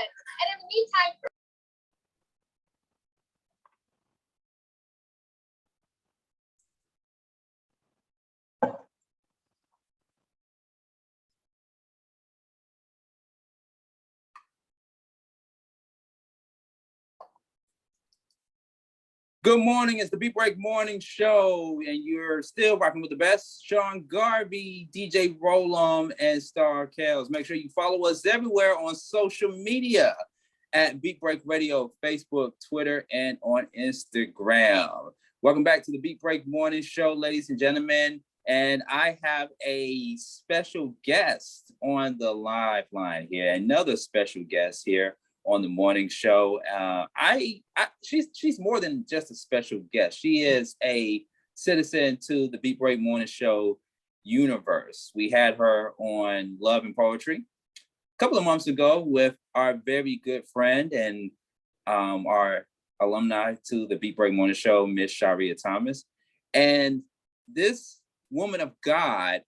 And in the meantime, Good morning. It's the Beat Break Morning Show, and you're still rocking with the best. Sean Garvey, DJ Rollum, and Star Kels. Make sure you follow us everywhere on social media at Beat Break Radio, Facebook, Twitter, and on Instagram. Welcome back to the Beat Break Morning Show, ladies and gentlemen. And I have a special guest on the live line here, another special guest here on the morning show. She's more than just a special guest. She is a citizen to the Beat Break Morning Show universe. We had her on Love and Poetry a couple of months ago with our very good friend and our alumni to the Beat Break Morning Show, Miss Sharia Thomas. And this woman of God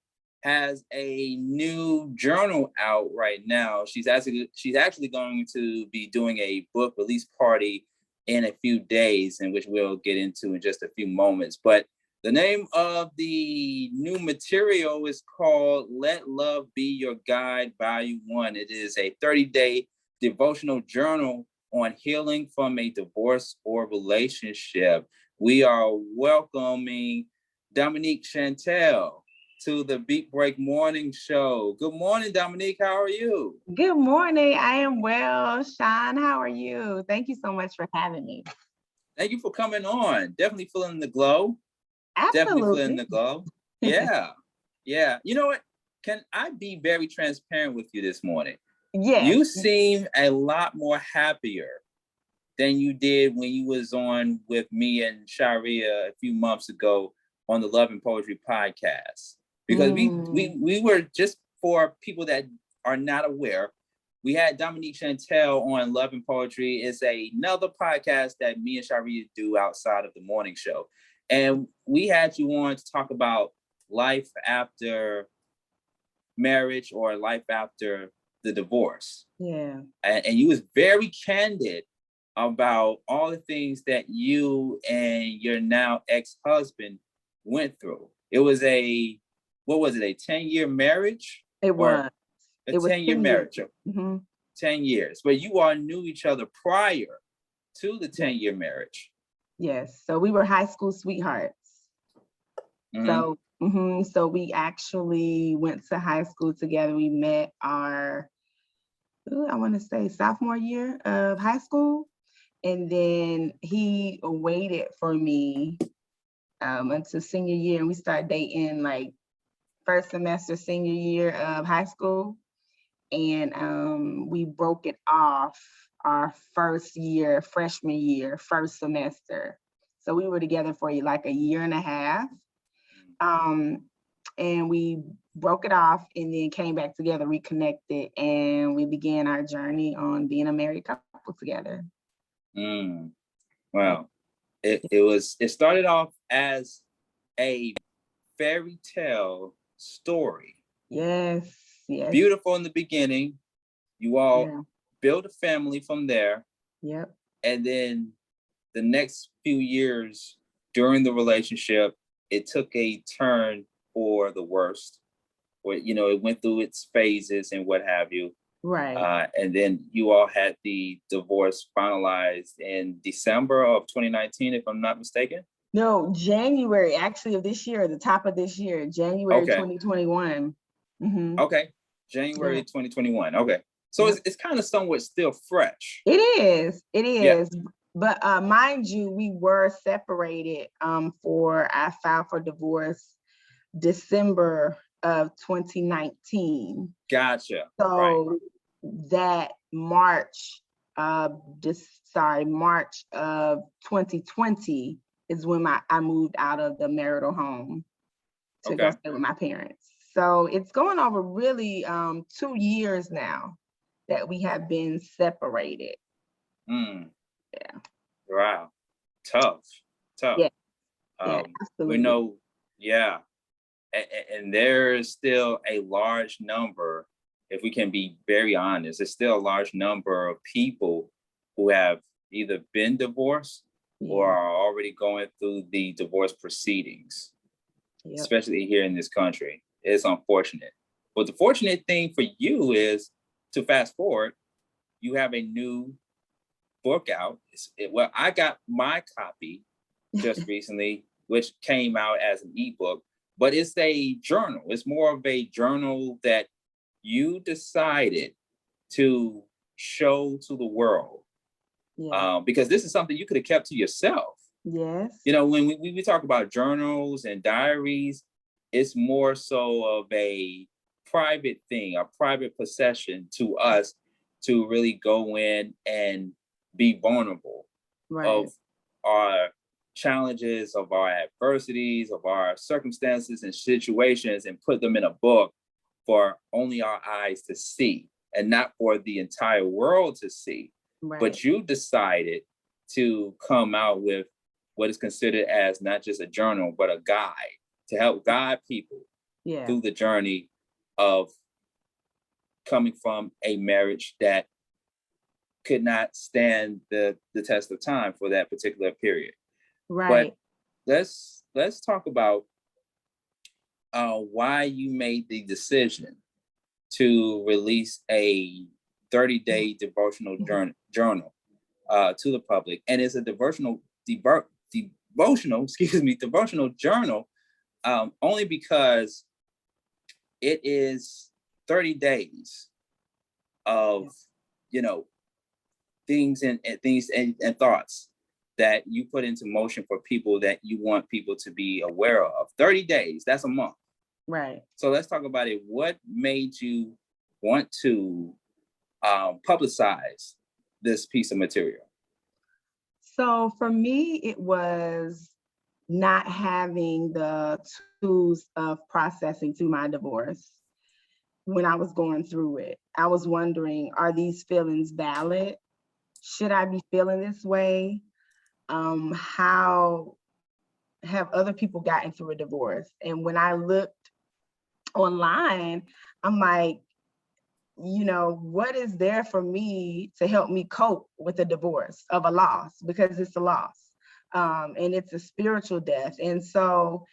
has a new journal out right now. She's actually going to be doing a book release party in a few days, in which we'll get into in just a few moments. But the name of the new material is called Let Love Be Your Guide, Volume 1. It is a 30-day devotional journal on healing from a divorce or relationship. We are welcoming Dominique Chantel to the Beat Break Morning Show. Good morning, Dominique. How are you? Good morning. I am well. Sean, how are you? Thank you so much for having me. Thank you for coming on. Definitely feeling the glow. Absolutely. Definitely feeling the glow. Yeah. Yeah. You know what? Can I be very transparent with you this morning? Yes. You seem a lot more happier than you did when you was on with me and Sharia a few months ago on the Love and Poetry podcast. Because we were, just for people that are not aware, we had Dominique Chantel on Love and Poetry. It's another podcast that me and Sharia do outside of the morning show. And we had you on to talk about life after marriage or life after the divorce. Yeah. And you was very candid about all the things that you and your now ex-husband went through. It was a 10-year marriage? It was. A 10-year marriage. 10 years. But you all knew each other prior to the 10-year marriage. Yes. So we were high school sweethearts. Mm-hmm. So we actually went to high school together. We met our, I want to say sophomore year of high school. And then he waited for me until senior year. And we started dating like first semester, senior year of high school. And we broke it off our first year, freshman year, first semester. So we were together for like a year and a half. And we broke it off and then came back together, reconnected, and we began our journey on being a married couple together. Wow. It started off as a fairy tale story. Yes. Beautiful in the beginning. You all built a family from there. Yep. And then the next few years during the relationship, it took a turn for the worst. Where, it went through its phases and what have you. Right. And then you all had the divorce finalized in December of 2019, if I'm not mistaken. No, January actually of this year, the top of this year, January 2021. Mm-hmm. Okay, January 2021. Okay, so it's kind of somewhat still fresh. It is. Yeah. But mind you, we were separated. I filed for divorce December of 2019. Gotcha. So that March of 2020 is when I moved out of the marital home to go stay with my parents. So it's going over really 2 years now that we have been separated. Yeah. Wow. Tough. Yeah. Absolutely. We know, and there is still a large number, if we can be very honest, there's still a large number of people who have either been divorced or are already going through the divorce proceedings, especially here in this country. It's unfortunate. But the fortunate thing for you is, to fast forward, you have a new book out. Well, I got my copy just recently, which came out as an ebook, but it's a journal. It's more of a journal that you decided to show to the world. Because this is something you could have kept to yourself. Yes. You know, when we talk about journals and diaries, it's more so of a private thing, a private possession to us to really go in and be vulnerable of our challenges, of our adversities, of our circumstances and situations, and put them in a book for only our eyes to see and not for the entire world to see. But you decided to come out with what is considered as not just a journal, but a guide to help guide people through the journey of coming from a marriage that could not stand the test of time for that particular period. But let's talk about why you made the decision to release a 30-day devotional journal to the public. And it's a devotional journal only because it is 30 days of, things and thoughts that you put into motion for people that you want people to be aware of. 30 days, that's a month. Right. So let's talk about it. What made you want to publicize this piece of material? So for me, it was not having the tools of processing through my divorce. When I was going through it, I was wondering, are these feelings valid? Should I be feeling this way? How have other people gotten through a divorce? And when I looked online, I'm like, what is there for me to help me cope with a divorce of a loss? Because it's a loss, and it's a spiritual death. And so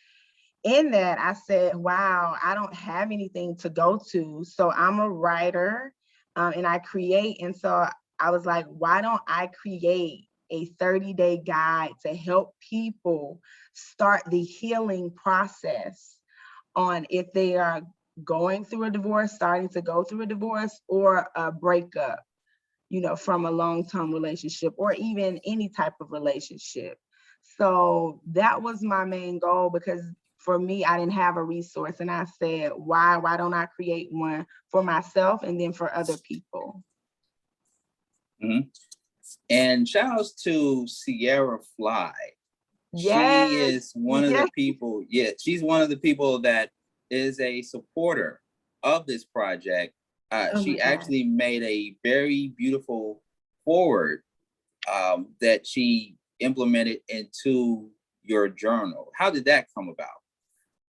in that, I said, wow, I don't have anything to go to. So I'm a writer, and I create. And so I was like, why don't I create a 30-day guide to help people start the healing process on if they are going through a divorce, starting to go through a divorce, or a breakup, from a long-term relationship, or even any type of relationship. So that was my main goal, because for me, I didn't have a resource, and I said, why don't I create one for myself and then for other people? Mm-hmm. And shout outs to Sierra Fly. Yes. She is one of the people. Yeah, she's one of the people that is a supporter of this project. She actually made a very beautiful foreword that she implemented into your journal. How did that come about?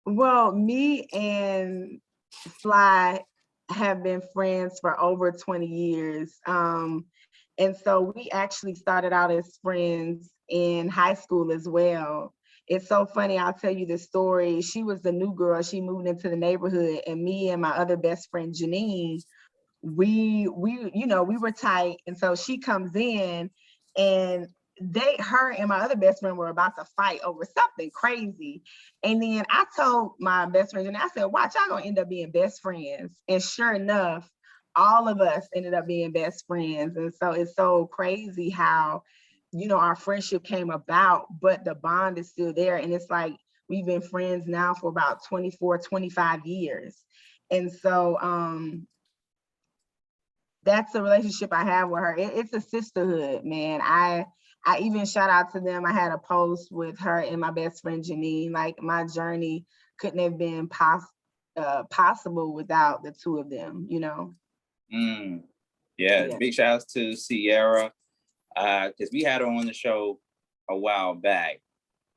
Well, me and Fly have been friends for over 20 years. And so we actually started out as friends in high school as well. It's so funny, I'll tell you the story. She was the new girl. She moved into the neighborhood, and me and my other best friend, Janine, we were tight. And so she comes in, and her and my other best friend were about to fight over something crazy. And then I told my best friend, and I said, watch, y'all gonna end up being best friends. And sure enough, all of us ended up being best friends. And so it's so crazy how, our friendship came about, but the bond is still there. And it's like, we've been friends now for about 24, 25 years. And so, that's the relationship I have with her. It's a sisterhood, man. I even shout out to them. I had a post with her and my best friend Janine. Like, my journey couldn't have been possible without the two of them, Yeah, big shout outs to Sierra, because we had her on the show a while back,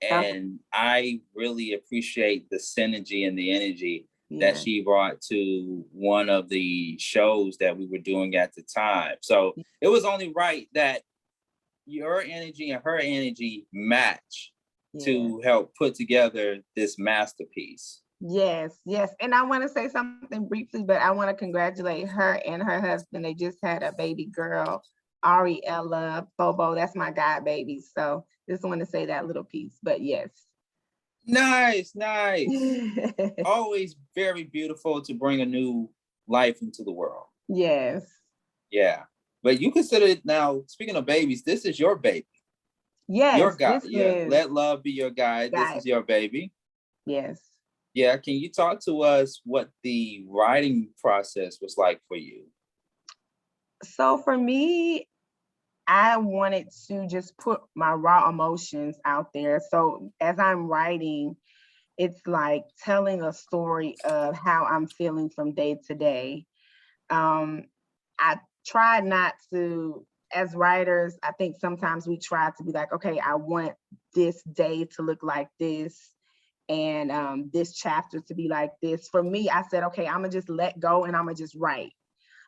and I really appreciate the synergy and the energy that Yeah. she brought to one of the shows that we were doing at the time. So it was only right that your energy and her energy match to help put together this masterpiece. Yes, yes. And I want to say something briefly, but I want to congratulate her and her husband. They just had a baby girl, Ariella Bobo. That's my god baby. So just want to say that little piece. But yes. Nice. Always very beautiful to bring a new life into the world. Yes. Yeah. But you consider it now, speaking of babies, this is your baby. Yes. Your guy. Yeah. Let love be your guide. This is your baby. Yes. Yeah. Can you talk to us what the writing process was like for you? So for me, I wanted to just put my raw emotions out there. So as I'm writing, it's like telling a story of how I'm feeling from day to day. I try not to, as writers, I think sometimes we try to be like, okay, I want this day to look like this and this chapter to be like this. For me, I said, okay, I'm gonna just let go and I'm gonna just write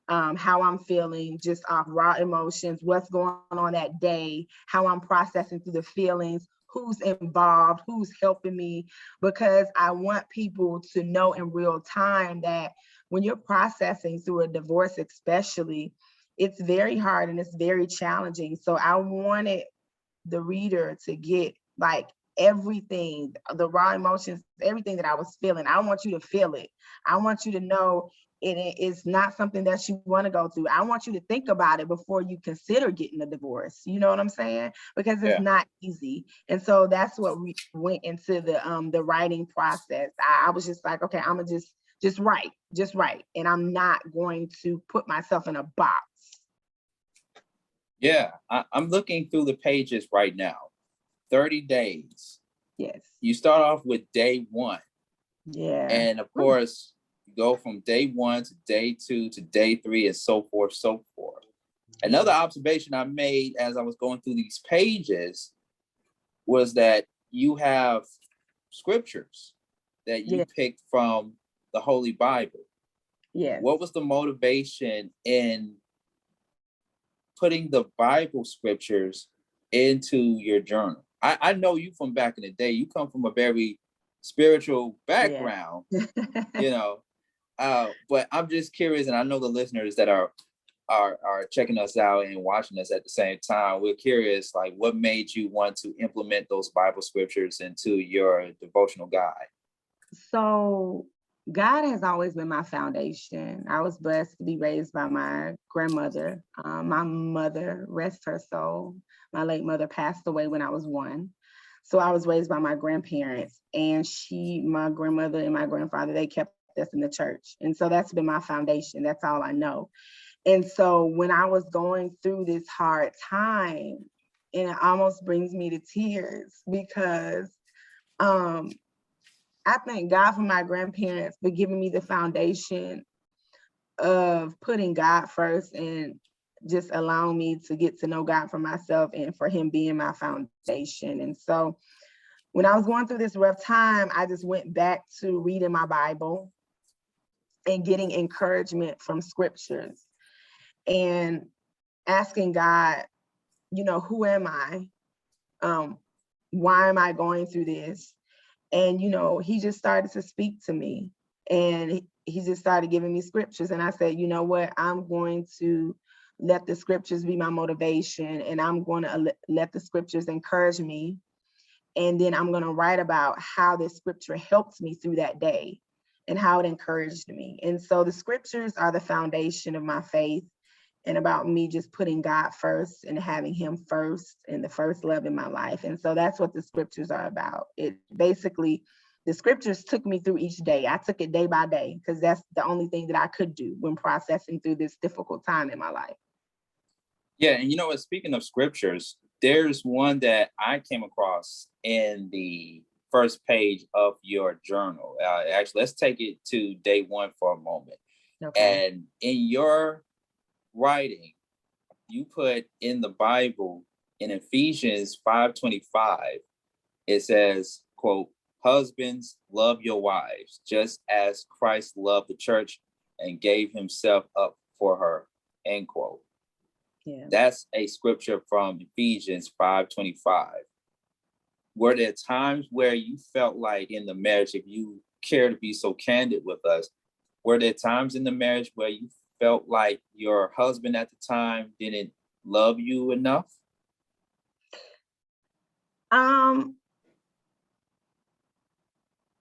how I'm feeling, just off raw emotions, what's going on that day, how I'm processing through the feelings, who's involved, who's helping me, because I want people to know in real time that when you're processing through a divorce, especially, it's very hard and it's very challenging. So I wanted the reader to get like everything, the raw emotions, everything that I was feeling. I want you to feel it. I want you to know it is not something that you want to go through. I want you to think about it before you consider getting a divorce. You know what I'm saying? Because it's not easy. And so that's what we went into the writing process. I was just like, okay, I'm gonna just write. And I'm not going to put myself in a box. Yeah, I'm looking through the pages right now. 30 days. Yes. You start off with day 1. Yeah. And of course, you go from day 1 to day 2 to day 3 and so forth, so forth. Another observation I made as I was going through these pages was that you have scriptures that you picked from the Holy Bible. Yeah. What was the motivation in putting the Bible scriptures into your journal? I know you from back in the day. You come from a very spiritual background, you know. But I'm just curious, and I know the listeners that are checking us out and watching us at the same time. We're curious, like, what made you want to implement those Bible scriptures into your devotional guide? So God has always been my foundation. I was blessed to be raised by my grandmother. My mother, rest her soul, my late mother passed away when I was 1. So I was raised by my grandparents, and my grandmother and my grandfather, they kept us in the church. And so that's been my foundation. That's all I know. And so when I was going through this hard time, and it almost brings me to tears because I thank God for my grandparents for giving me the foundation of putting God first and just allowing me to get to know God for myself and for him being my foundation. And so when I was going through this rough time, I just went back to reading my Bible and getting encouragement from scriptures and asking God, who am I? Why am I going through this? And, he just started to speak to me, and he just started giving me scriptures. And I said, you know what, I'm going to let the scriptures be my motivation, and I'm going to let the scriptures encourage me. And then I'm going to write about how this scripture helped me through that day and how it encouraged me. And so the scriptures are the foundation of my faith, and about me just putting God first and having him first and the first love in my life. And so that's what the scriptures are about. It basically, the scriptures took me through each day. I took it day by day because that's the only thing that I could do when processing through this difficult time in my life. Yeah, and speaking of scriptures, there's one that I came across in the first page of your journal. Actually, let's take it to day 1 for a moment. Okay. And in your writing, you put in the Bible in Ephesians 5:25, it says, quote, Husbands, love your wives, just as Christ loved the church and gave himself up for her, end quote. Yeah. That's a scripture from Ephesians 5:25. Were there times where you felt like in the marriage, if you care to be so candid with us, were there times in the marriage where you felt like your husband at the time didn't love you enough?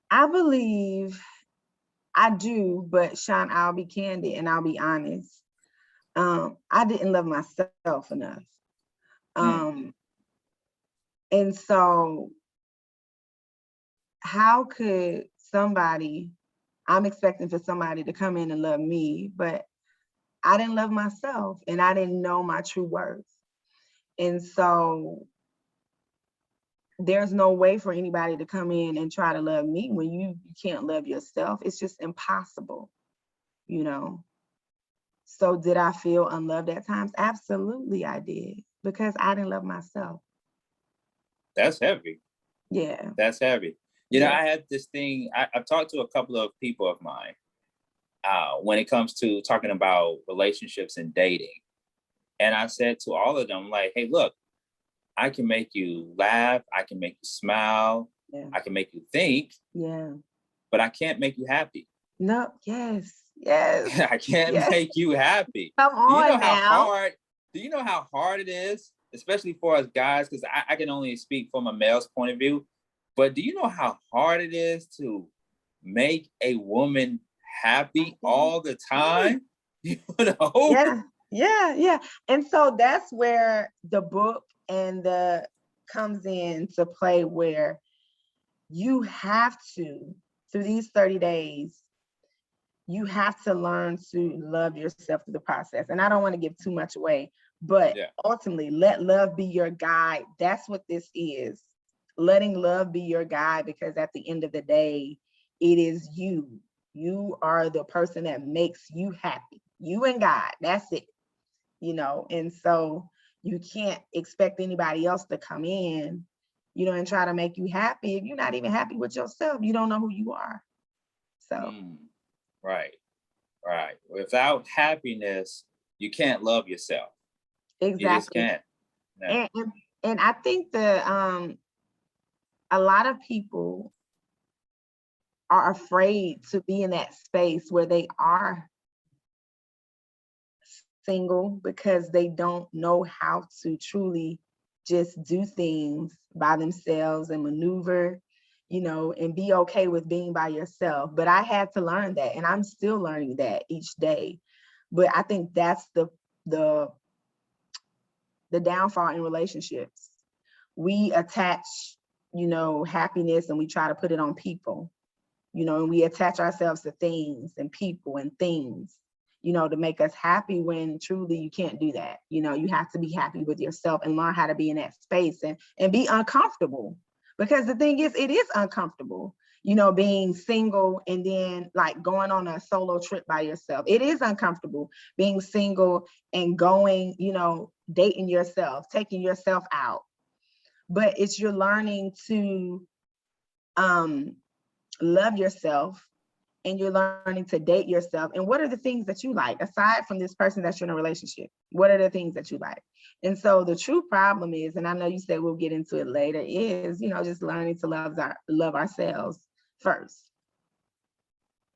I believe I do, but Sean, I'll be candid and I'll be honest. I didn't love myself enough. And so how could I'm expecting for somebody to come in and love me, but I didn't love myself and I didn't know my true worth. And so there's no way for anybody to come in and try to love me when you can't love yourself. It's just impossible, you know? So did I feel unloved at times? Absolutely I did, because I didn't love myself. That's heavy. Yeah. That's heavy. You know, I had this thing, I've talked to a couple of people of mine when it comes to talking about relationships and dating. And I said to all of them, like, hey, look, I can make you laugh. I can make you smile. Yeah. I can make you think. Yeah. But I can't make you happy. No, yes. I can't make you happy. Come on, do you know how hard it is, especially for us guys, because I can only speak from a male's point of view, but do you know how hard it is to make a woman happy all the time? You know? Yeah. And so that's where the book and the comes in to play, where you have to, through these 30 days, you have to learn to love yourself through the process. And I don't want to give too much away, but ultimately, let love be your guide. That's what this is. Letting love be your guide, because at the end of the day, it is you. You are the person that makes you happy. You and God, that's it. You know, and so you can't expect anybody else to come in, you know, and try to make you happy. If you're not even happy with yourself, you don't know who you are. So. Right. Without happiness, you can't love yourself. Exactly. You just can't. No. And I think that a lot of people are afraid to be in that space where they are single, because they don't know how to truly just do things by themselves and maneuver, you know, and be okay with being by yourself. But I had to learn that, and I'm still learning that each day. But I think that's the downfall in relationships. We attach, you know, happiness, and we try to put it on people, you know, and we attach ourselves to things and people and things, you know, to make us happy, when truly you can't do that. You know, you have to be happy with yourself and learn how to be in that space and be uncomfortable. Because the thing is, it is uncomfortable, you know, being single and then like going on a solo trip by yourself. It is uncomfortable being single and going, you know, dating yourself, taking yourself out. But it's you're learning to love yourself, and you're learning to date yourself. And what are the things that you like aside from this person that you're in a relationship? What are the things that you like? And so the true problem is, and I know you said we'll get into it later, is, you know, just learning to love ourselves first.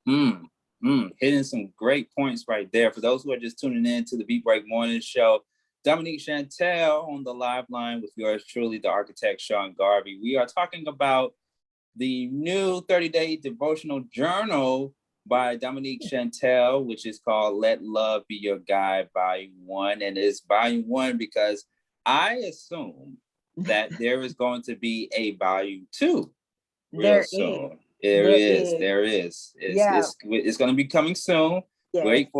Hitting some great points right there. For those who are just tuning in to the Beat Break Morning Show, Dominique, Chantel on the live line with yours truly, the architect, Sean Garvey. We are talking about the new 30-day devotional journal by Dominique Chantel, which is called Let Love Be Your Guide, Volume 1. And it's Volume 1 because I assume that there is going to be a Volume 2 real soon. There is. It's going to be coming soon. Yes. Wait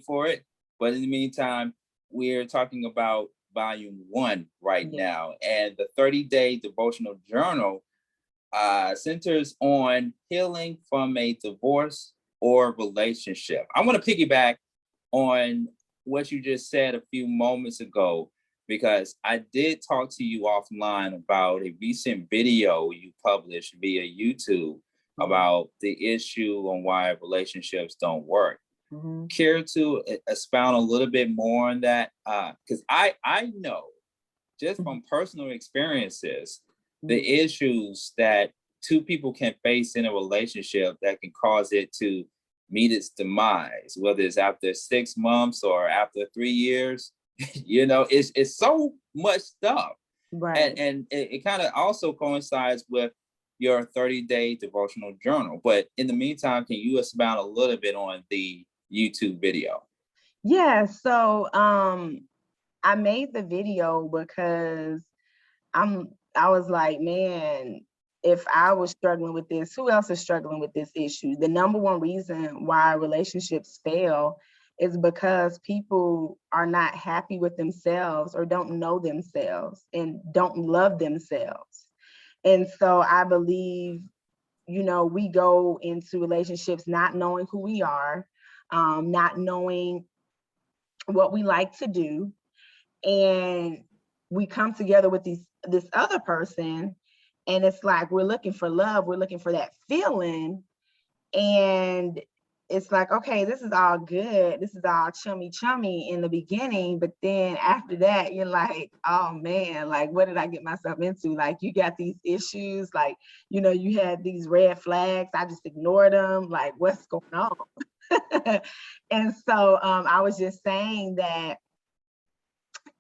for it. But in the meantime, we're talking about Volume 1 right now. And the 30-day devotional journal centers on healing from a divorce or relationship. I want to piggyback on what you just said a few moments ago. because I did talk to you offline about a recent video you published via YouTube about the issue on why relationships don't work. Care to expound a little bit more on that? Because I know just from personal experiences, the issues that two people can face in a relationship that can cause it to meet its demise, whether it's after 6 months or after 3 years. It's so much stuff. Right. And it kind of also coincides with your 30-day devotional journal. But in the meantime, can you expound a little bit on the YouTube video? Yeah, so I made the video because I was like, man, if I was struggling with this, who else is struggling with this issue? The number one reason why relationships fail is because people are not happy with themselves or don't know themselves and don't love themselves. And so I believe, we go into relationships not knowing who we are, not knowing what we like to do, and we come together with this other person, and it's like we're looking for love, we're looking for that feeling, and it's like, okay, this is all good, this is all chummy in the beginning, but then after that you're like, oh man, like what did I get myself into? Like you got these issues, like you had these red flags, I just ignored them, like what's going on? And so I was just saying that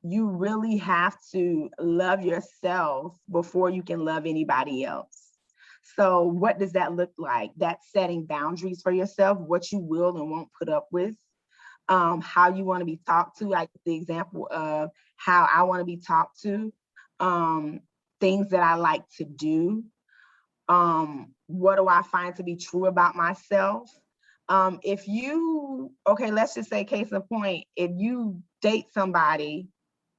you really have to love yourself before you can love anybody else. So what does that look like? That's setting boundaries for yourself, what you will and won't put up with, how you want to be talked to, like the example of how I want to be talked to, things that I like to do, what do I find to be true about myself? Let's just say case in point, if you date somebody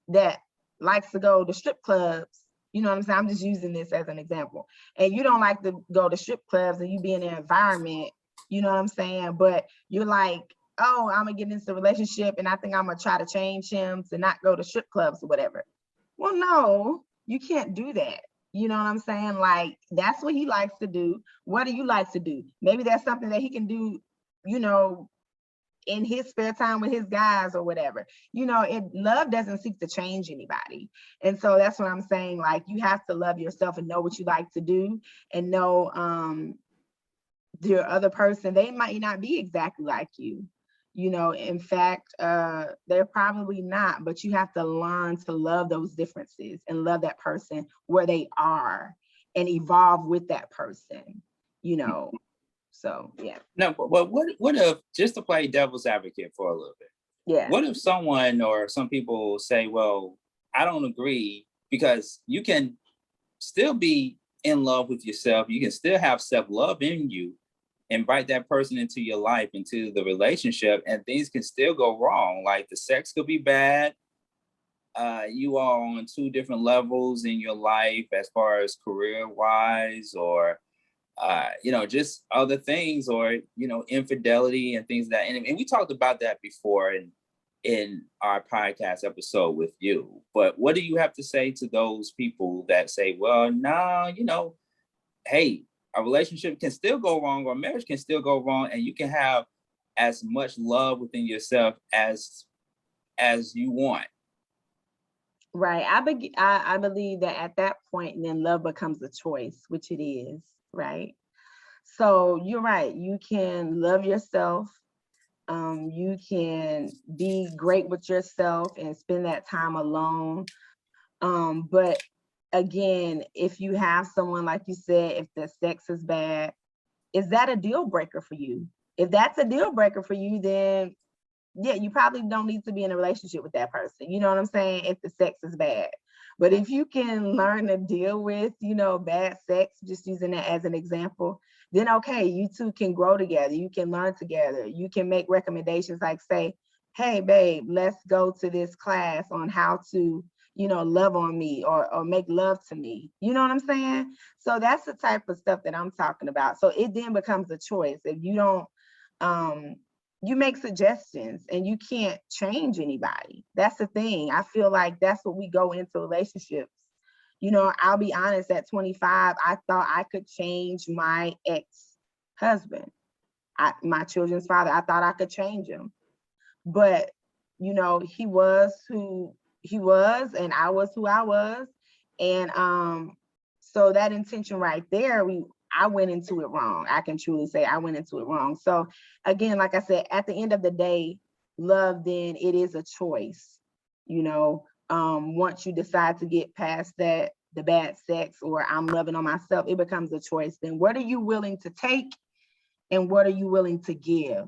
that likes to go to strip clubs, you know what I'm saying? I'm just using this as an example. And you don't like to go to strip clubs and you be in their environment, you know what I'm saying? But you're like, oh, I'm gonna get into a relationship and I think I'm gonna try to change him to not go to strip clubs or whatever. Well, no, you can't do that. You know what I'm saying? Like, that's what he likes to do. What do you like to do? Maybe that's something that he can do, in his spare time with his guys or whatever. Love doesn't seek to change anybody. And so that's what I'm saying. Like, you have to love yourself and know what you like to do, and know your other person, they might not be exactly like you. In fact, they're probably not, but you have to learn to love those differences and love that person where they are and evolve with that person, So, yeah. No, but what if, just to play devil's advocate for a little bit, Yeah. what if someone or some people say, well, I don't agree, because you can still be in love with yourself. You can still have self-love in you, invite that person into your life, into the relationship, and things can still go wrong. Like the sex could be bad. You are on 2 different levels in your life as far as career-wise, or just other things, or infidelity and things that. And we talked about that before in our podcast episode with you. But what do you have to say to those people that say, well, no, hey, a relationship can still go wrong, or marriage can still go wrong, and you can have as much love within yourself as you want? Right. I believe that at that point, then love becomes a choice, which it is, right? So you're right. You can love yourself. You can be great with yourself and spend that time alone. But again, if you have someone, like you said, if the sex is bad, is that a deal breaker for you? If that's a deal breaker for you, then yeah, you probably don't need to be in a relationship with that person. You know what I'm saying? If the sex is bad. But if you can learn to deal with, bad sex, just using that as an example, then okay, you two can grow together. You can learn together. You can make recommendations like, say, hey, babe, let's go to this class on how to, love on me, or make love to me. You know what I'm saying? So that's the type of stuff that I'm talking about. So it then becomes a choice. If you don't, you make suggestions and you can't change anybody. That's the thing. I feel like that's what we go into relationships. You know, I'll be honest, at 25, I thought I could change my ex-husband, my children's father. I thought I could change him. But, you know, he was who he was and I was who I was. And so that intention right there, I went into it wrong. I can truly say I went into it wrong. So again, like I said, at the end of the day, love, then it is a choice. You know, once you decide to get past that, the bad sex, or I'm loving on myself, it becomes a choice. Then what are you willing to take and what are you willing to give?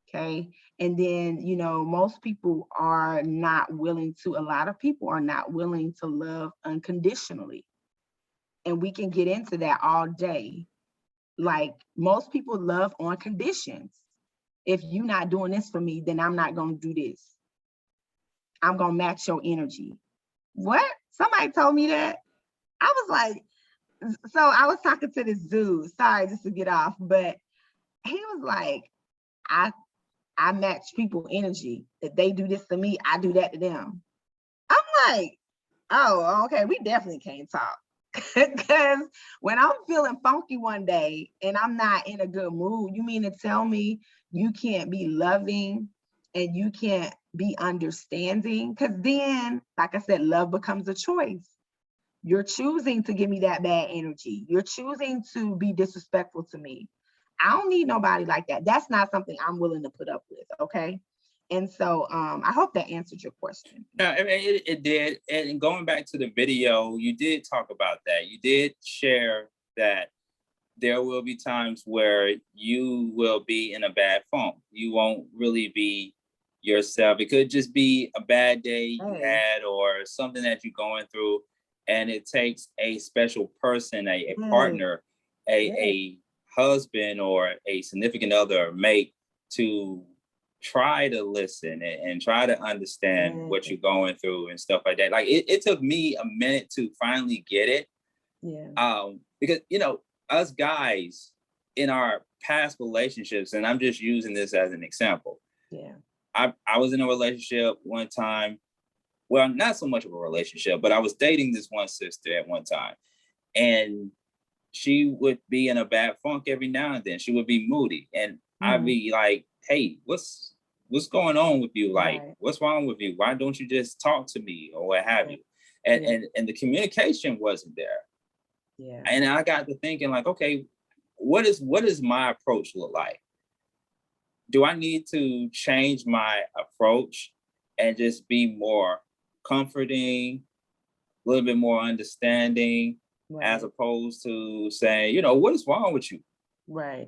Okay. And then, you know, most people are not willing to, a lot of people are not willing to love unconditionally. And we can get into that all day. Like, most people love on conditions. If you're not doing this for me, then I'm not going to do this. I'm going to match your energy. What? Somebody told me that. I was like, so I was talking to this dude, sorry, just to get off, but he was like, I match people energy. If they do this to me, I do that to them. I'm like, oh, okay, we definitely can't talk. Because when I'm feeling funky one day and I'm not in a good mood, you mean to tell me you can't be loving and you can't be understanding? Because then, like I said, love becomes a choice. You're choosing to give me that bad energy. You're choosing to be disrespectful to me. I don't need nobody like that. That's not something I'm willing to put up with, okay? And so I hope that answered your question. No, I mean, it did. And going back to the video, you did talk about that. You did share that there will be times where you will be in a bad funk. You won't really be yourself. It could just be a bad day you had or something that you're going through. And it takes a special person, a partner, a husband or a significant other, mate, to try to listen and try to understand what you're going through and stuff like that. Like it took me a minute to finally get it. Because, you know, us guys in our past relationships, and I'm just using this as an example. I was in a relationship one time. Well, not so much of a relationship, but I was dating this one sister at one time. And she would be in a bad funk every now and then. She would be moody. And I'd be like, hey, what's going on with you? Like, what's wrong with you? Why don't you just talk to me or what have you? And the communication wasn't there. And I got to thinking like, okay, what is my approach look like? Do I need to change my approach and just be more comforting, a little bit more understanding, as opposed to saying, you know, what is wrong with you? Right.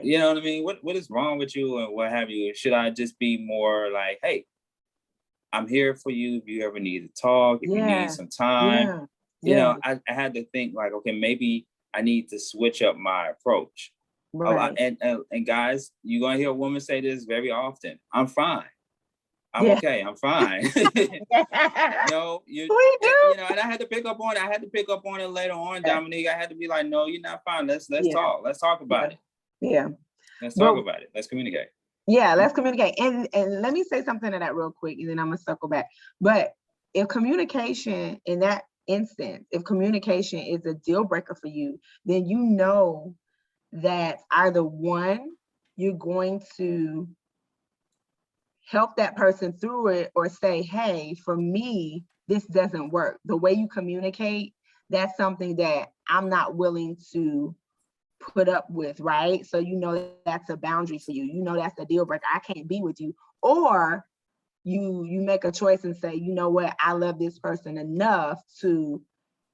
You know what I mean? What is wrong with you and what have you? Should I just be more like, hey, I'm here for you if you ever need to talk, if you need some time. You know, I had to think like, okay, maybe I need to switch up my approach. And guys, you're gonna hear a woman say this very often. I'm fine. I'm okay. I'm fine. No, you know, and I had to pick up on it. I had to pick up on it later on, Dominique. I had to be like, no, you're not fine. Let's talk. Let's talk about it. Let's talk about it. Let's communicate. Let's communicate. And let me say something to that real quick, and then I'm gonna circle back. But if communication in that instance, if communication is a deal breaker for you, then you know that either one, you're going to help that person through it or say, hey, for me, this doesn't work. The way you communicate, that's something that I'm not willing to put up with, right? So you know that's a boundary for you. You know that's a deal breaker. I can't be with you. Or you make a choice and say, you know what, I love this person enough to,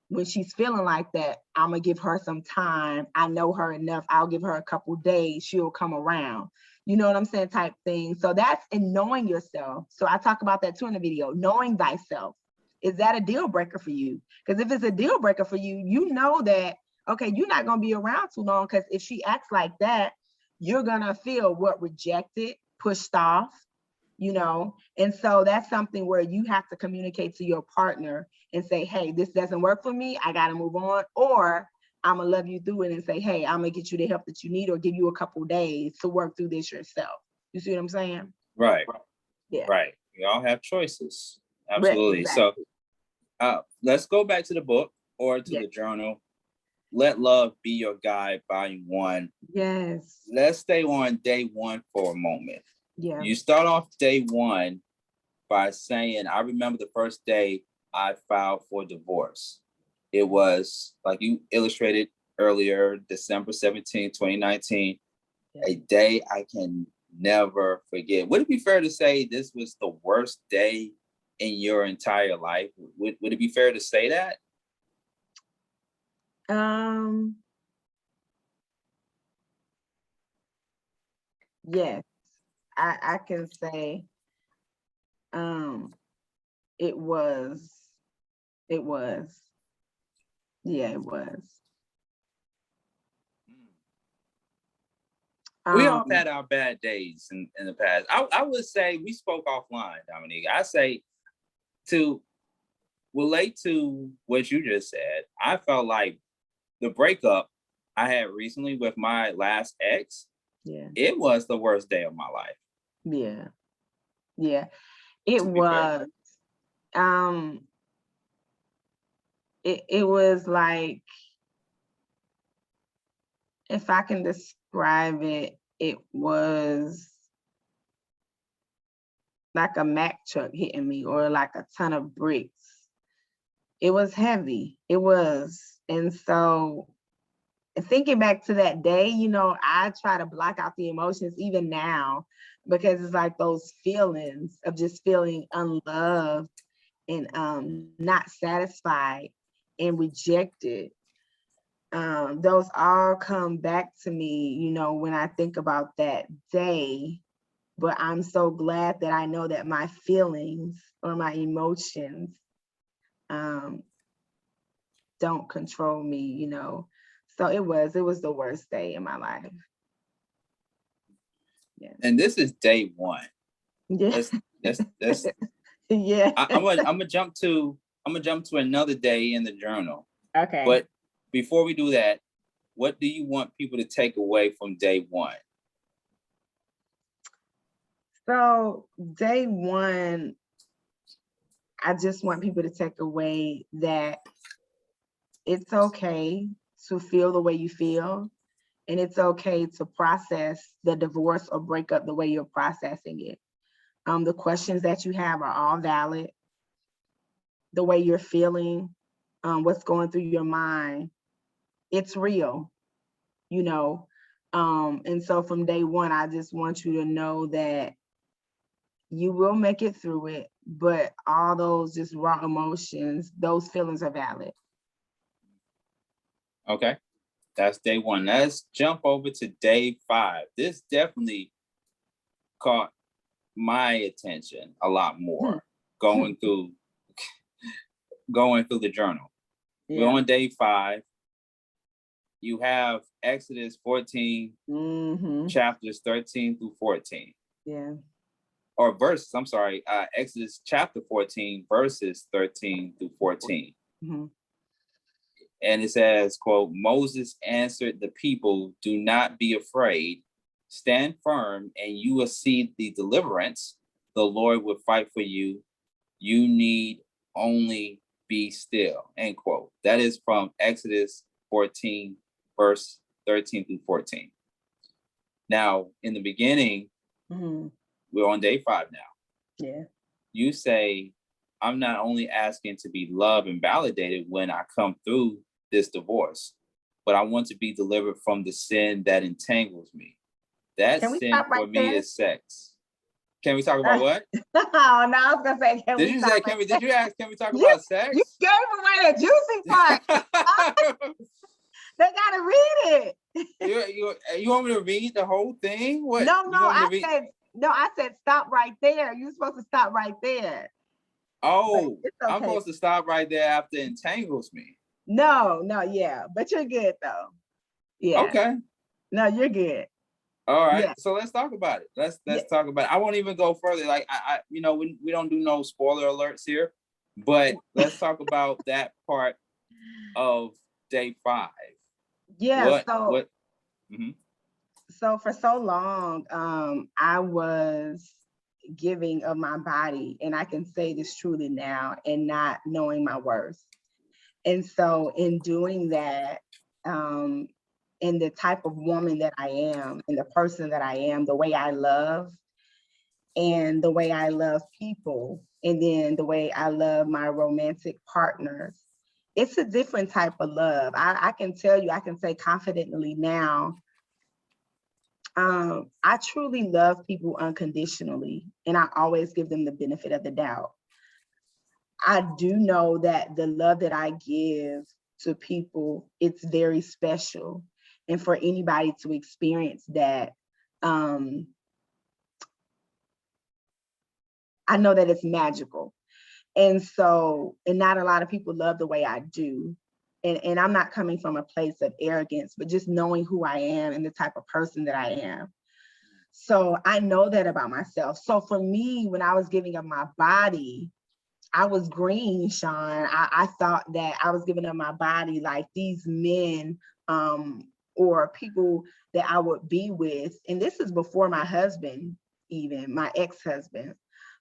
when she's feeling like that, I'm gonna give her some time. I know her enough. I'll give her a couple days. She'll come around. You know what I'm saying? Type thing. So that's in knowing yourself. So I talk about that too in the video, knowing thyself. Is that a deal breaker for you? Because if it's a deal breaker for you, you know that, okay, you're not gonna be around too long, because if she acts like that, you're gonna feel what, rejected, pushed off, you know? And so that's something where you have to communicate to your partner and say, hey, this doesn't work for me. I gotta move on. Or I'm gonna love you through it and say, hey, I'm gonna get you the help that you need or give you a couple days to work through this yourself. You see what I'm saying? Right. Yeah. Right. We all have choices. Absolutely. Exactly. So let's go back to the book or to the journal. Let Love Be Your Guide, Volume 1. Yes. Let's stay on day 1 for a moment. Yeah. You start off day 1 by saying, I remember the first day I filed for divorce. It was, like you illustrated earlier, December 17, 2019, a day I can never forget. Would it be fair to say this was the worst day in your entire life? Would it be fair to say that? Yes, I can say it was. Yeah, it was. We all had our bad days in the past. I would say, we spoke offline, Dominique. I say, to relate to what you just said, I felt like the breakup I had recently with my last ex, it was the worst day of my life. Yeah. Yeah. It was. It was like, if I can describe it, it was like a Mack truck hitting me, or like a ton of bricks. It was heavy. It was. And so thinking back to that day, you know, I try to block out the emotions even now, because it's like those feelings of just feeling unloved and not satisfied and rejected. Those all come back to me, you know, when I think about that day. But I'm so glad that I know that my feelings or my emotions don't control me, you know. So it was the worst day in my life. Yeah. And this is day 1. Yeah. That's yeah. I'm gonna jump to another day in the journal. Okay. But before we do that, what do you want people to take away from day 1? So day 1, I just want people to take away that it's okay to feel the way you feel, and it's okay to process the divorce or breakup the way you're processing it. The questions that you have are all valid. The way you're feeling, what's going through your mind, it's real, you know. And so from day 1, I just want you to know that you will make it through it, but all those just raw emotions, those feelings are valid. Okay, that's day 1. Let's jump over to day 5. This definitely caught my attention a lot more going through the journal. Yeah. We're on day 5. You have Exodus 14, chapters 13 through 14. Yeah. Or verses, I'm sorry, Exodus chapter 14, verses 13 through 14. And it says, quote, Moses answered the people, do not be afraid. Stand firm, and you will see the deliverance. The Lord will fight for you. You need only be still, end quote. That is from Exodus 14, verse 13 through 14. Now, in the beginning, we're on day 5 now. Yeah. You say, I'm not only asking to be loved and validated when I come through this divorce, but I want to be delivered from the sin that entangles me. That sin for me is sex. Can we talk about what? Oh, no, I was gonna say, did you say, can we talk about sex? You gave away the juicy part. They gotta read it. You want me to read the whole thing? What? No, I said stop right there. You're supposed to stop right there. Oh, okay. I'm supposed to stop right there after entangles me. No, yeah, but you're good though. Yeah. Okay. No, you're good. All right. Yeah. So let's talk about it. Let's talk about it. I won't even go further. Like I we don't do no spoiler alerts here, but let's talk about that part of day 5. Yeah. So for so long, I was giving of my body, and I can say this truly now, and not knowing my worth. And so in doing that, um, and the type of woman that I am, and the person that I am, the way I love, and the way I love people, and then the way I love my romantic partners, it's a different type of love. I can tell you, I can say confidently now, I truly love people unconditionally, and I always give them the benefit of the doubt. I do know that the love that I give to people, it's very special. And for anybody to experience that, um, I know that it's magical. And so, and not a lot of people love the way I do. And I'm not coming from a place of arrogance, but just knowing who I am and the type of person that I am. So I know that about myself. So for me, when I was giving up my body, I was green, Sean. I thought that I was giving up my body like these men, or people that I would be with. And this is before my husband, even my ex-husband,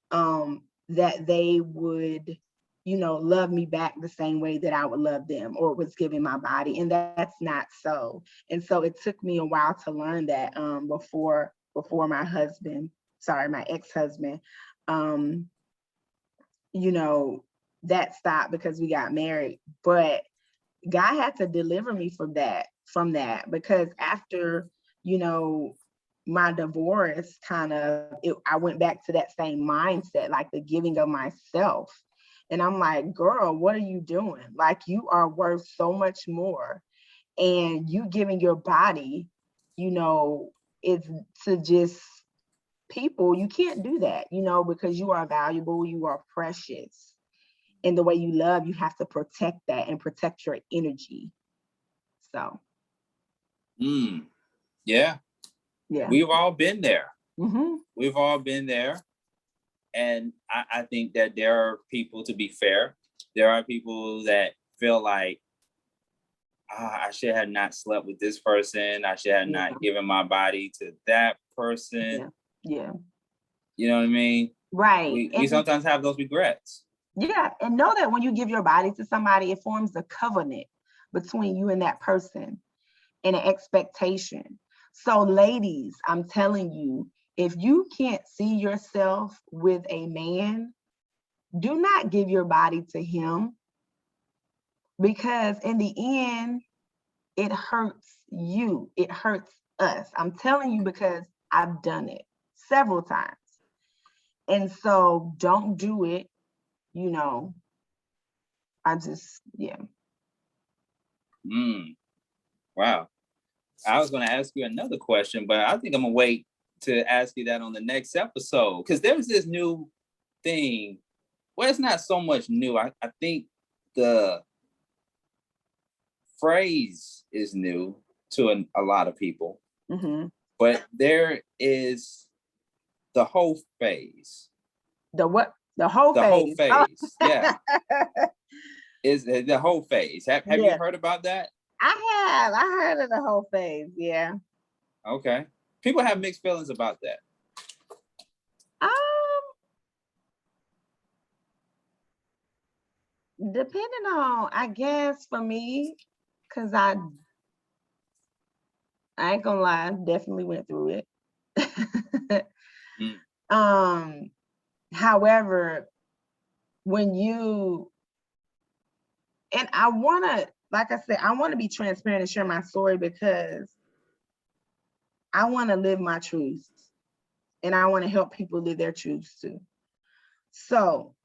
that they would, love me back the same way that I would love them, or was giving my body. And that's not so. And so it took me a while to learn that, before my husband, sorry, my ex-husband, um, you know, that stopped because we got married. But God had to deliver me from that, because after, you know, my divorce, I went back to that same mindset, like the giving of myself. And I'm like, girl, what are you doing? Like, you are worth so much more. And you giving your body, is to just people, you can't do that, because you are valuable, you are precious. And the way you love, you have to protect that and protect your energy. So, Yeah, yeah. we've all been there. Mm-hmm. We've all been there. And I think that there are people, to be fair, there are people that feel like, I should have not slept with this person. I should have Yeah. not given my body to that person. Yeah. Yeah. You know what I mean? Right. We sometimes have those regrets. Yeah. And know that when you give your body to somebody, it forms a covenant between you and that person, and an expectation. So, ladies, I'm telling you, if you can't see yourself with a man, do not give your body to him, because in the end, it hurts you. It hurts us. I'm telling you, because I've done it several times. And so don't do it. You know, yeah. Wow. I was going to ask you another question, but I think I'm going to wait to ask you that on the next episode, because there's this new thing. Well, it's not so much new. I think the phrase is new to a lot of people, but there is the whole phase. The what? The whole phase. Whole phase. Yeah. Is the whole phase. Have you heard about that? I have. I heard of the whole phase. Yeah. Okay. People have mixed feelings about that. Depending on, I guess, for me, because I ain't gonna lie, definitely went through it. However, when you, and I wanna, like I said, I wanna be transparent and share my story, because I wanna live my truths, and I wanna help people live their truths too. So,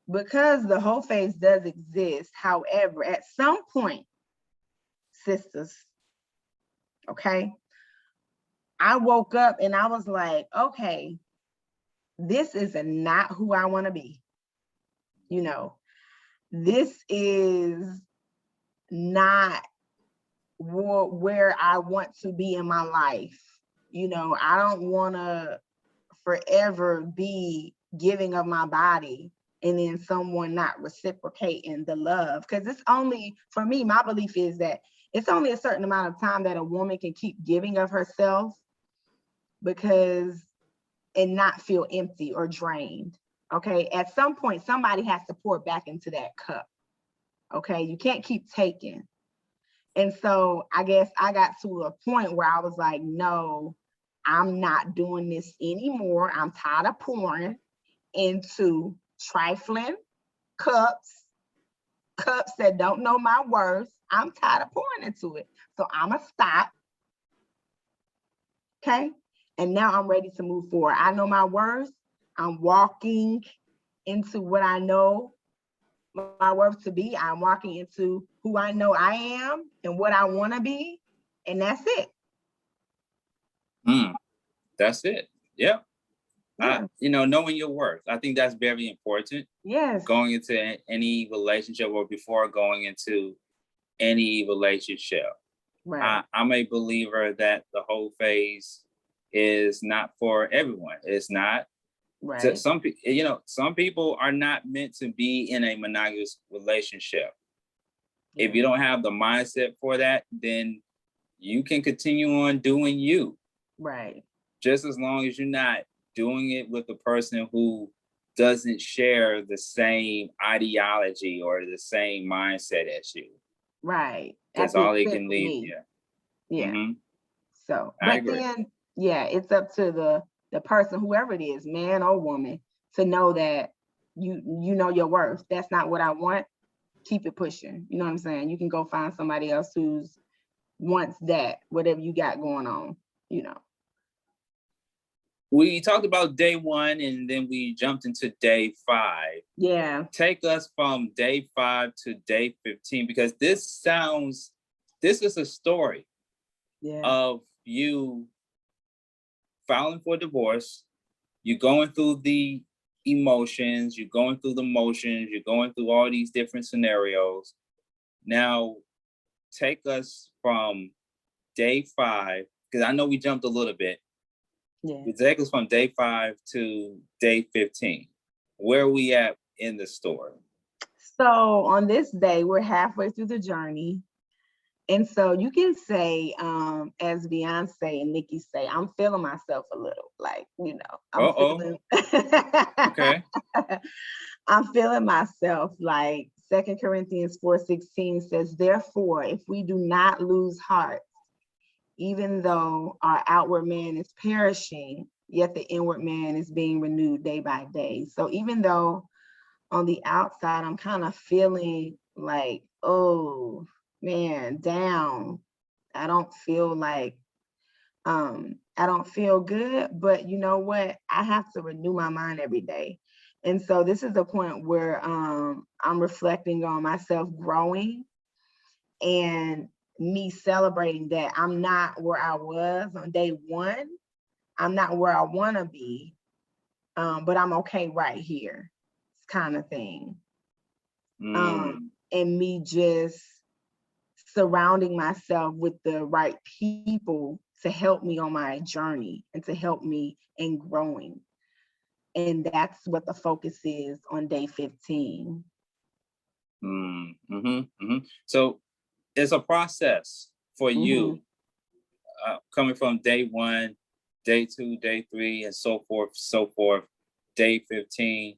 because the whole phase does exist, however, at some point, sisters, okay, I woke up and I was like, okay, this is not who I want to be. This is not where I want to be in my life. I don't want to forever be giving of my body and then someone not reciprocating the love. Because it's only, for me, my belief is that it's only a certain amount of time that a woman can keep giving of herself and not feel empty or drained. Okay. At some point, somebody has to pour back into that cup. Okay. You can't keep taking. And so I guess I got to a point where I was like, no, I'm not doing this anymore. I'm tired of pouring into trifling cups that don't know my worth. I'm tired of pouring into it. So I'm going to stop. Okay. And now I'm ready to move forward. I know my worth. I'm walking into what I know my worth to be. I'm walking into who I know I am and what I want to be. And that's it. That's it. Yeah. Yeah. Knowing your worth. I think that's very important. Yes. Going into any relationship or before going into any relationship. Right. I'm a believer that the whole phase is not for everyone. It's not. Right. Some people are not meant to be in a monogamous relationship. Yeah. If you don't have the mindset for that, then you can continue on doing you. Right. Just as long as you're not doing it with a person who doesn't share the same ideology or the same mindset as you. Right. That's all they can leave. Yeah. Yeah. Mm-hmm. So, but then, it's up to the person, whoever it is, man or woman, to know that you know your worth. That's not what I want. Keep it pushing. You know what I'm saying? You can go find somebody else who's wants that, whatever you got going on, We talked about day 1 and then we jumped into day 5. Yeah. Take us from day 5 to day 15, because this is a story of you filing for divorce. You're going through the emotions, you're going through the motions, you're going through all these different scenarios. Now, take us from day 5, because I know we jumped a little bit. Yeah. Take us from day 5 to day 15. Where are we at in the story? So on this day, we're halfway through the journey. And so you can say, as Beyonce and Nicki say, I'm feeling myself a little, like, I'm feeling. Okay. I'm feeling myself, like 2 Corinthians 4:16 says, therefore, if we do not lose heart, even though our outward man is perishing, yet the inward man is being renewed day by day. So even though on the outside, I'm kind of feeling like, oh man, down. I don't feel like, I don't feel good, but you know what? I have to renew my mind every day. And so this is the point where I'm reflecting on myself growing and me celebrating that I'm not where I was on day 1. I'm not where I want to be, but I'm okay right here, kind of thing. And me just surrounding myself with the right people to help me on my journey and to help me in growing. And that's what the focus is on day 15. So it's a process for you, coming from day 1, day 2, day 3, and so forth. Day 15,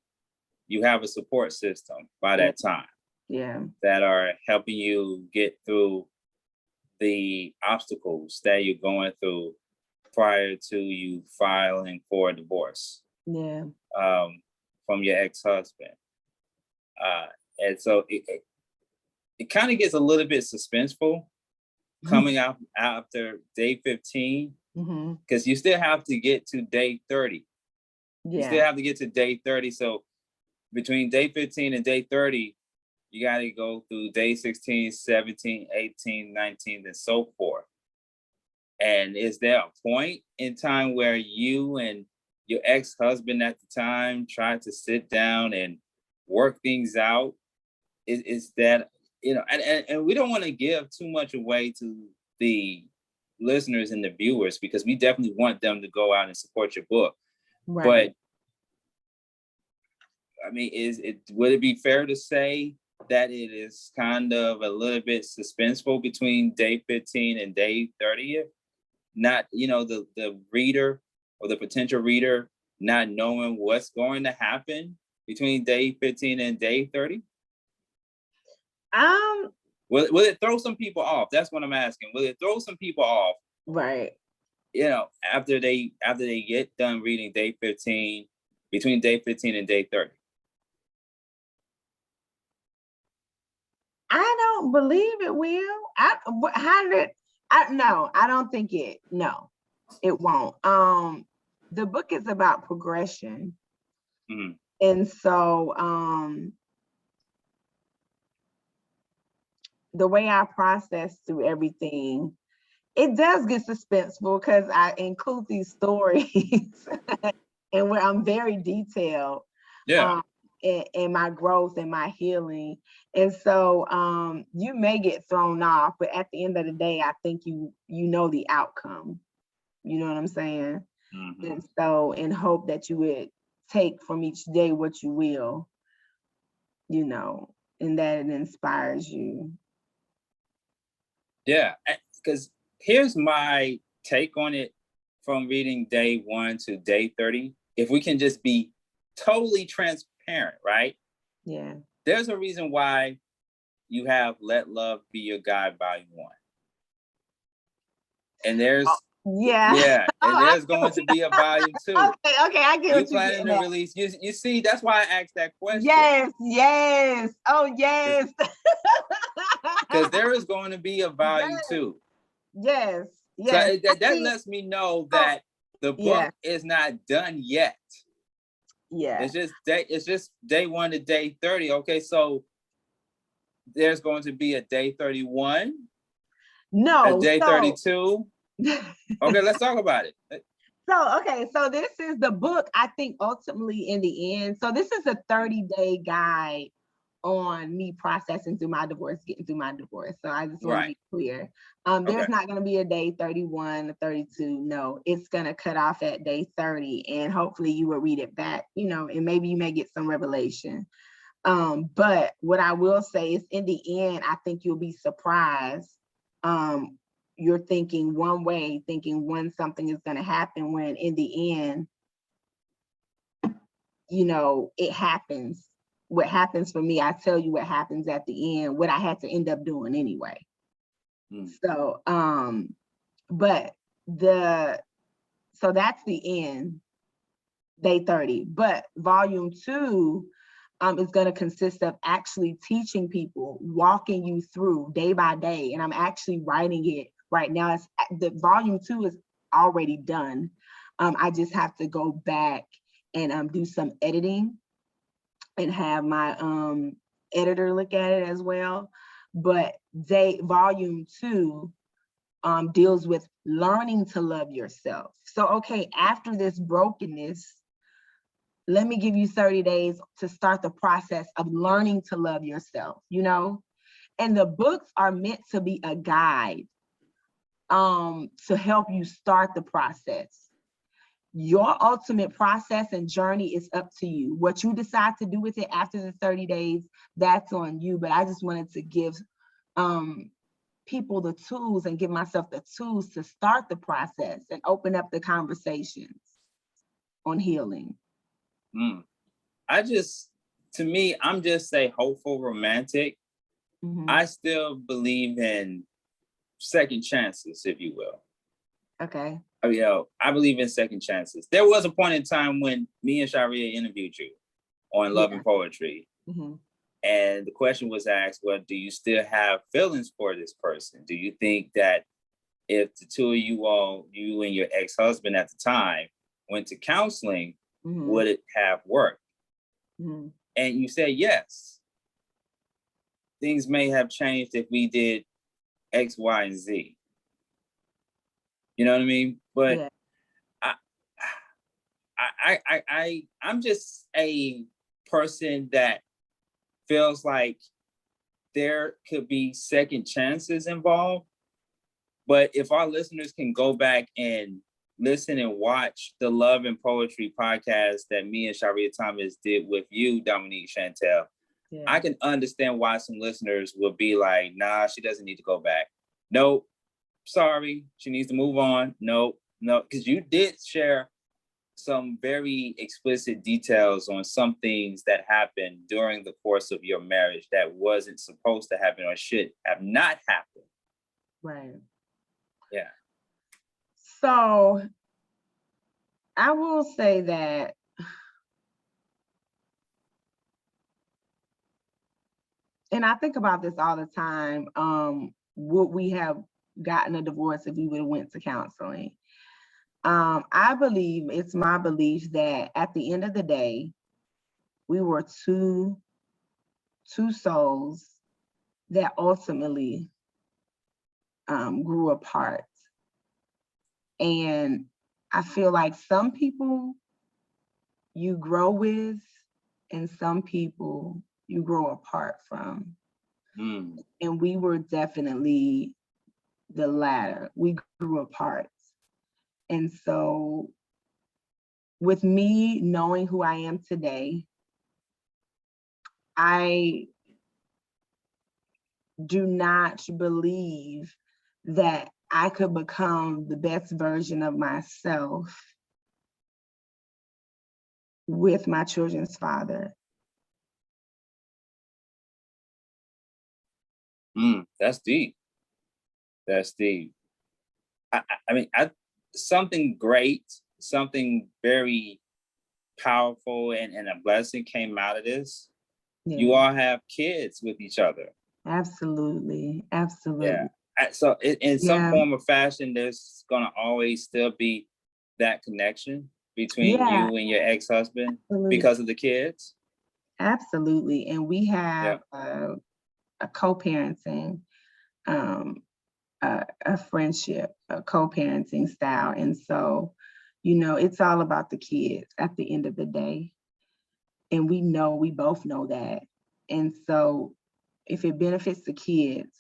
you have a support system by that time. Yeah. That are helping you get through the obstacles that you're going through prior to you filing for a divorce. Yeah. From your ex-husband. And so it kind of gets a little bit suspenseful coming out after day 15, because you still have to get to day 30. Yeah. You still have to get to day 30. So between day 15 and day 30, you got to go through day 16, 17, 18, 19, and so forth. And is there a point in time where you and your ex-husband at the time tried to sit down and work things out? Is that, and we don't want to give too much away to the listeners and the viewers, because we definitely want them to go out and support your book. Right. But I mean, would it be fair to say that it is kind of a little bit suspenseful between day 15 and day 30? Not, the reader or the potential reader not knowing what's going to happen between day 15 and day 30? Will it throw some people off? That's what I'm asking. Will it throw some people off? Right. After they get done reading day 15, between day 15 and day 30? I don't believe it will. No, I don't think it. No, it won't. The book is about progression, and so the way I process through everything, it does get suspenseful because I include these stories and where I'm very detailed. Yeah. In my growth and my healing. And so you may get thrown off, but at the end of the day, I think you know the outcome. You know what I'm saying? And so in hope that you would take from each day what you will, and that it inspires you. Yeah, because here's my take on it from reading day 1 to day 30. If we can just be totally transparent, right? Yeah. There's a reason why you have Let Love Be Your Guide Volume 1. And there's and there's going to be a volume 2. Okay, I get you what you're planning to release. You see, that's why I asked that question. Yes. Oh, yes. Because there is going to be a volume 2. Yes. So that lets me know that the book is not done yet. Yeah. It's just day 1 to day 30. Okay, so there's going to be a day 31. No. A day 32. Okay, let's talk about it. So this is the book, I think, ultimately in the end. So this is a 30-day guide on me processing through my divorce, getting through my divorce. So I just want to be clear. There's not going to be a day 31 or 32. No, it's going to cut off at day 30, and hopefully you will read it back, and maybe you may get some revelation. But what I will say is, in the end, I think you'll be surprised. You're thinking one way, thinking when something is going to happen, when in the end, it happens. What happens for me, I tell you what happens at the end, what I had to end up doing anyway. So, so that's the end, day 30. But volume 2 is going to consist of actually teaching people, walking you through day by day. And I'm actually writing it right now. The volume 2 is already done. I just have to go back and do some editing and have my editor look at it as well. But volume 2 deals with learning to love yourself. So, okay, after this brokenness, let me give you 30 days to start the process of learning to love yourself, And the books are meant to be a guide to help you start the process. Your ultimate process and journey is up to you. What you decide to do with it after the 30 days, that's on you. But I just wanted to give people the tools and give myself the tools to start the process and open up the conversations on healing. To me, I'm just a hopeful romantic. I still believe in second chances, if you will. Okay. I believe in second chances. There was a point in time when me and Sharia interviewed you on Love and Poetry. And the question was asked, well, do you still have feelings for this person? Do you think that if the two of you and your ex-husband at the time, went to counseling, would it have worked? And you said yes. Things may have changed if we did X, Y, and Z. You know what I mean? But I'm just a person that feels like there could be second chances involved. But if our listeners can go back and listen and watch the Love and Poetry podcast that me and Sharia Thomas did with you, Dominique, Chantel, I can understand why some listeners will be like, nah, she doesn't need to go back. Nope. Sorry, she needs to move on. No, because you did share some very explicit details on some things that happened during the course of your marriage that wasn't supposed to happen or should have not happened. Right. Yeah. So I will say that and I think about this all the time. Would we have gotten a divorce if we would have went to counseling? I believe, it's my belief that at the end of the day, we were two souls that ultimately grew apart. And I feel like some people you grow with and some people you grow apart from. And we were definitely the latter. We grew apart. And so with me knowing who I am today, I do not believe that I could become the best version of myself with my children's father. That's deep. That's deep. I mean, something great, something very powerful and a blessing came out of this. Yeah. You all have kids with each other. Absolutely. Absolutely. Yeah. So in some form or fashion, there's going to always still be that connection between you and your ex-husband because of the kids. Absolutely. And we have a co-parenting, a friendship, a co-parenting style. And so, you know, it's all about the kids at the end of the day. And we both know that. And so if it benefits the kids,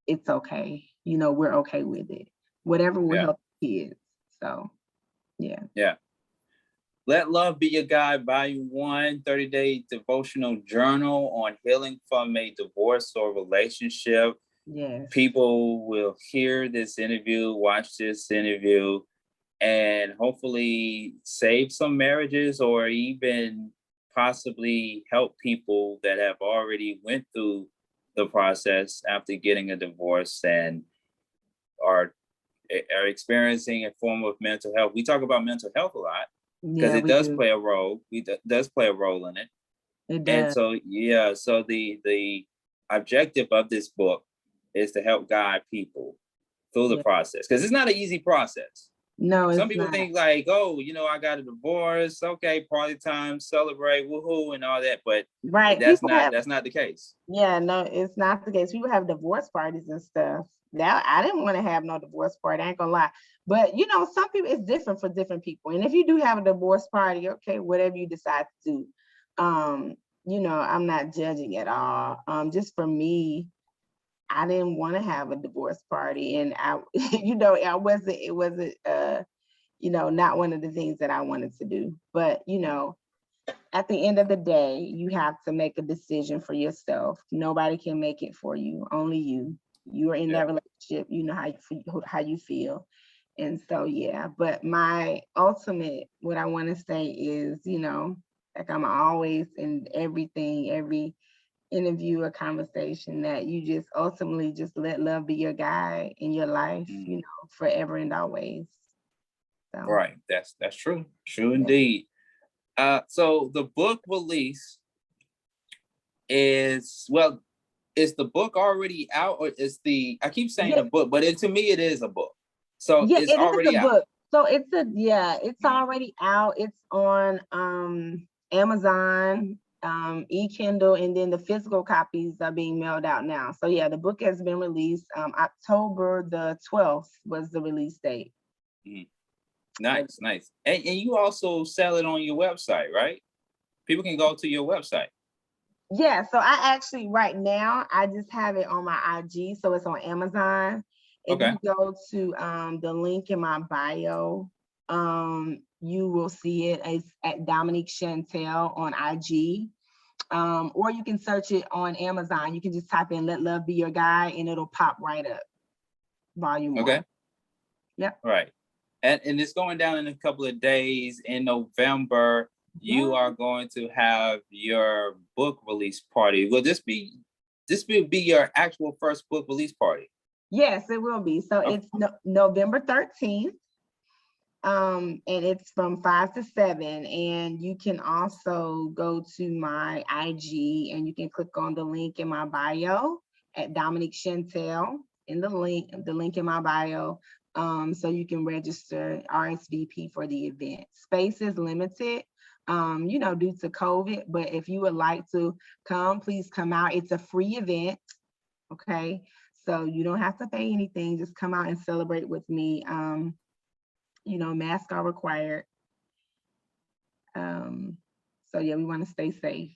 it's okay. You know, we're okay with it. Whatever will help the kids. So, yeah. Yeah. Let Love Be Your Guide, Volume 1, 30-day devotional journal on healing from a divorce or relationship. Yes. People will hear this interview, watch this interview, and hopefully save some marriages or even possibly help people that have already went through the process after getting a divorce and are experiencing a form of mental health. We talk about mental health a lot because it does play a role. It does play a role in it. It does. And so the objective of this book is to help guide people through the process, because it's not an easy process. No, some people think like, oh, you know, I got a divorce, okay, party time, celebrate, woohoo, and all that, but that's not the case. Yeah, no, it's not the case. People have divorce parties and stuff. Now, I didn't want to have no divorce party, I ain't gonna lie. But you know, some people, it's different for different people. And if you do have a divorce party, okay, whatever you decide to do, you know, I'm not judging at all. Just for me, I didn't want to have a divorce party, and I, you know, it wasn't, you know, not one of the things that I wanted to do. But you know, at the end of the day, you have to make a decision for yourself. Nobody can make it for you, only you. You are in that relationship, you know how you feel. And so, yeah, but my ultimate, what I want to say is, you know, like I'm always in everything, every interview or conversation, that you just ultimately just let love be your guide in your life, you know, forever and always. So. Right, that's true. True indeed. So the book release is, well, is the book already out, or is I keep saying a book, but to me it is a book. So it's already out. Book. So it's already out. It's on Amazon, e-Kindle, and then the physical copies are being mailed out now. So yeah, the book has been released. October the 12th was the release date. Nice. And you also sell it on your website, right? People can go to your website. Yeah, so I actually, right now, I just have it on my IG, so it's on Amazon. If you go to the link in my bio, you will see it. It's at Dominique Chantel on IG. Or you can search it on Amazon. You can just type in Let Love Be Your Guide and it'll pop right up. Volume 1. Okay. Yep. Right. And it's going down in a couple of days in November. You are going to have your book release party. Will this be your actual first book release party? Yes, it will be. So it's November 13th. And it's from 5 to 7. And you can also go to my IG and you can click on the link in my bio at Dominique Chantel in the link in my bio. So you can register RSVP for the event. Space is limited, due to COVID, but if you would like to come, please come out. It's a free event. Okay. So you don't have to pay anything. Just come out and celebrate with me. Masks are required. So yeah, we want to stay safe.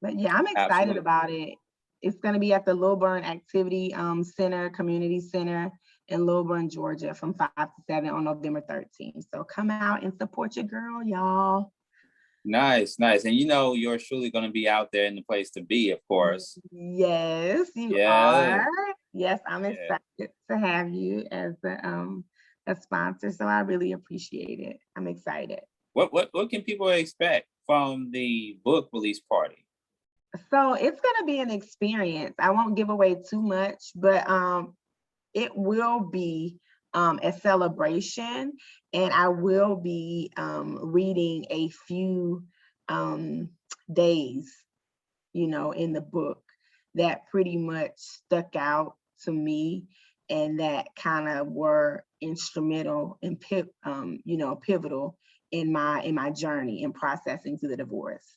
But yeah, I'm excited Absolutely. about it. It's going to be at the Lilburn Activity Center, Community Center in Lilburn, Georgia, from 5 to 7 on November 13th. So come out and support your girl, y'all. Nice. And you're surely going to be out there in the place to be, of course. Yes, you are. Yes, I'm excited to have you as a sponsor. So I really appreciate it. I'm excited. What can people expect from the book release party? So it's going to be an experience. I won't give away too much, but it will be a celebration, and I will be reading a few days, in the book that pretty much stuck out to me and that kind of were instrumental and pivotal in my journey in processing through the divorce.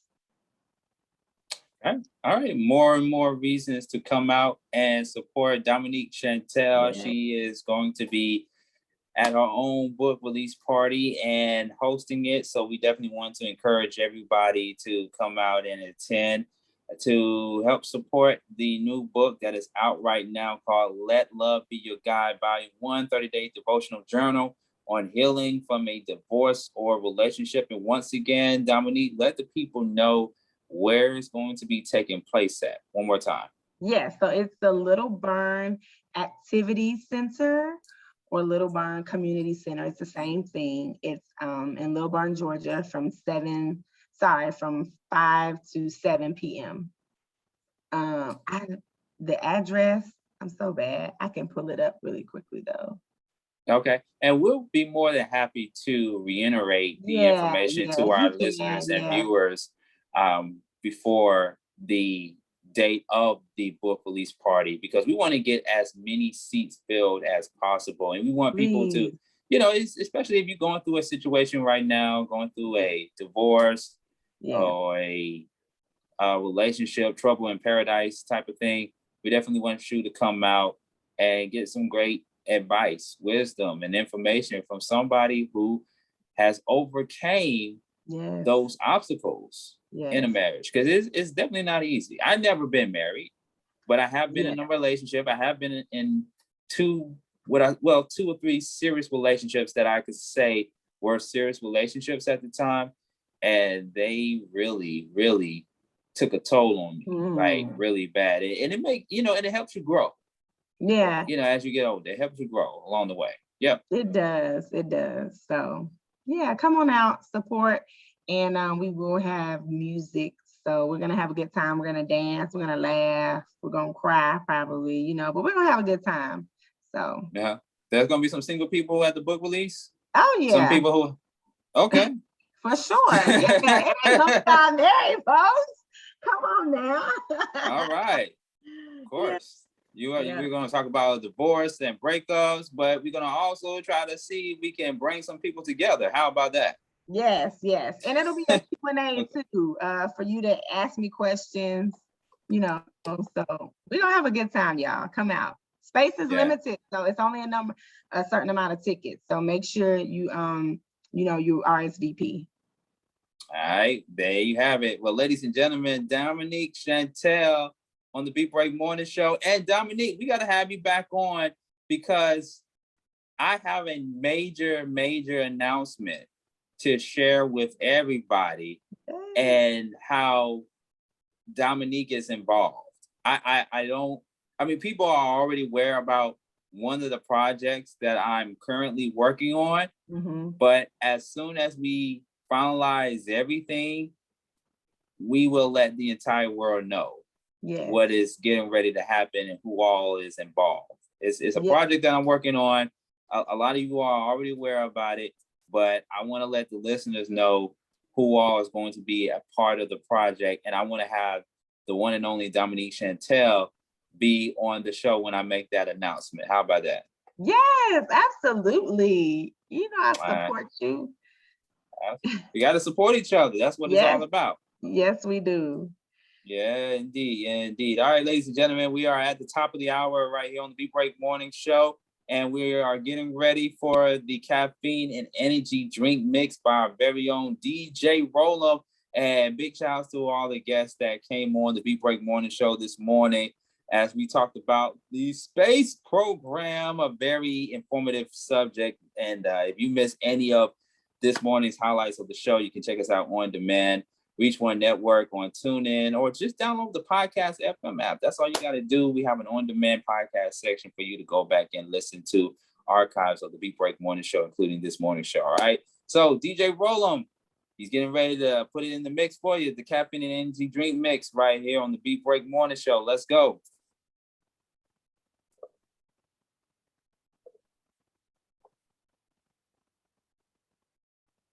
All right. More and more reasons to come out and support Dominique Chantel. Yeah. She is going to be at her own book release party and hosting it. So we definitely want to encourage everybody to come out and attend to help support the new book that is out right now called Let Love Be Your Guide, Volume 1, 30-Day Devotional Journal on Healing from a Divorce or Relationship. And once again, Dominique, let the people know where it's going to be taking place at. One more time. Yes, so it's the Little Burn Activity Center or Little Burn Community Center. It's the same thing. It's in Little Burn, Georgia from 5 to 7 p.m. The address, I'm so bad. I can pull it up really quickly though. Okay. And we'll be more than happy to reiterate the information to our listeners and viewers before the date of the book release party, because we want to get as many seats filled as possible. And we want people to, especially if you're going through a situation right now, going through a divorce or a relationship, trouble in paradise type of thing, we definitely want you to come out and get some great advice, wisdom, and information from somebody who has overcame those obstacles in a marriage, because it's definitely not easy. I've never been married, but I have been in a relationship. I have been in two or three serious relationships that I could say were serious relationships at the time, and they really, really took a toll on me, like really bad. And it helps you grow. Yeah. As you get older, it helps you grow along the way. Yep. It does. So yeah, come on out, support, and we will have music. So we're gonna have a good time. We're gonna dance. We're gonna laugh. We're gonna cry probably, but we're gonna have a good time. So yeah, there's gonna be some single people at the book release. Oh yeah, some people who. Okay. For sure. Yeah, it ain't gonna stop there, folks. Come on now. All right. Of course. We're going to talk about divorce and breakups, but we're going to also try to see if we can bring some people together. How about that? Yes. And it'll be a Q&A too, for you to ask me questions, so we're going to have a good time, y'all. Come out. Space is limited, so it's only a certain amount of tickets. So make sure you RSVP. All right, there you have it. Well, ladies and gentlemen, Dominique Chantel on the Beat Break Morning Show. And Dominique, we got to have you back on, because I have a major announcement to share with everybody and how Dominique is involved. People are already aware about one of the projects that I'm currently working on. Mm-hmm. But as soon as we finalize everything, we will let the entire world know what is getting ready to happen and who all is involved. It's a project that I'm working on. A lot of you are already aware about it, but I want to let the listeners know who all is going to be a part of the project. And I want to have the one and only Dominique Chantel be on the show when I make that announcement. How about that? Yes, absolutely. You know, I support you. We got to support each other. That's what it's all about. Yes, we do. Yeah, indeed. Yeah, indeed. All right, ladies and gentlemen, we are at the top of the hour right here on the Beat Break Morning Show. And we are getting ready for the caffeine and energy drink mix by our very own DJ Roll-Up. And big shout outs to all the guests that came on the Beat Break Morning Show this morning as we talked about the space program, a very informative subject. And if you missed any of this morning's highlights of the show, you can check us out on demand. Reach One Network on TuneIn, or just download the Podcast FM app. That's all you got to do. We have an on-demand podcast section for you to go back and listen to archives of the Beat Break Morning Show, including this morning show. All right. So DJ Roll-Em, he's getting ready to put it in the mix for you. The caffeine and energy drink mix right here on the Beat Break Morning Show. Let's go.